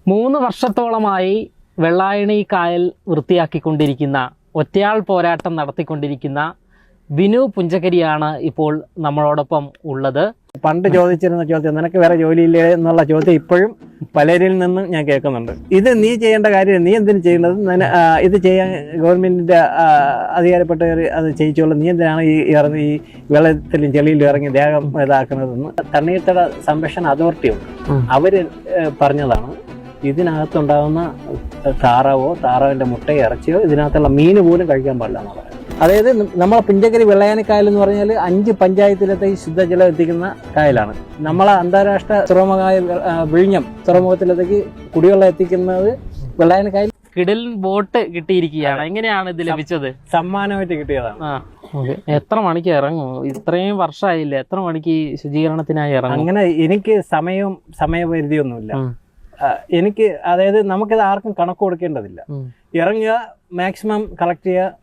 3 വർഷത്തോളമായി വെള്ളായണി കായൽ വൃത്തിയാക്കിക്കൊണ്ടിരിക്കുന്ന, ഒറ്റയാൾ പോരാട്ടം നടത്തിക്കൊണ്ടിരിക്കുന്ന ബിനു പുഞ്ചകരിയാണ് ഇപ്പോൾ നമ്മളോടൊപ്പം ഉള്ളത്. പണ്ട് ചോദിച്ചിരുന്ന ചോദ്യം, നിനക്ക് വേറെ ജോലിയില്ലേ എന്നുള്ള ചോദ്യം ഇപ്പോഴും പലരിൽ നിന്നും ഞാൻ കേൾക്കുന്നുണ്ട്. ഇത് നീ ചെയ്യേണ്ട കാര്യം, നീ എന്തിനു ചെയ്യുന്നത്? ഇത് ചെയ്യാൻ ഗവൺമെന്റിന്റെ അധികാരപ്പെട്ടവർ അത് ചെയ്യിച്ചോളൂ, നീ എന്തിനാണ് ഈ വെള്ളത്തിലും ചെളിയിലും ഇറങ്ങി ദേഹം ഇതാക്കുന്നതെന്ന് തണ്ണീർത്തട സംരക്ഷണ അതോറിറ്റിയുണ്ട്, അവര് പറഞ്ഞതാണ്. ഇതിനകത്തുണ്ടാകുന്ന താറാവിന്റെ മുട്ടയോ ഇറച്ചിയോ ഇതിനകത്തുള്ള മീന് പോലും കഴിക്കാൻ പാടില്ല എന്ന് പറയുന്നത്. അതായത് നമ്മളെ പുഞ്ചക്കരി വെള്ളായണി കായൽ എന്ന് പറഞ്ഞാൽ 5 പഞ്ചായത്തിലത്തേക്ക് ശുദ്ധജലം എത്തിക്കുന്ന കായലാണ്. നമ്മളെ അന്താരാഷ്ട്ര തുറമുഖമായ വിഴിഞ്ഞം തുറമുഖത്തിലത്തേക്ക് കുടിവെള്ളം എത്തിക്കുന്നത് വെള്ളായണി കായൽ. കിടിൽ ബോട്ട് കിട്ടിയിരിക്കുകയാണ്. എങ്ങനെയാണ് ഇത് ലഭിച്ചത്? സമ്മാനമായിട്ട് കിട്ടിയതാണ്. എത്ര മണിക്ക് ഇറങ്ങും? ഇത്രയും വർഷമായില്ലേ, എത്ര മണിക്ക് ശുചീകരണത്തിനായി ഇറങ്ങും? അങ്ങനെ എനിക്ക് സമയപരിധിയൊന്നുമില്ല. എനിക്ക്, അതായത് നമുക്കിത് ആർക്കും കണക്ക് കൊടുക്കേണ്ടതില്ല. ഇറങ്ങുക, മാക്സിമം കളക്ട് ചെയ്യുക,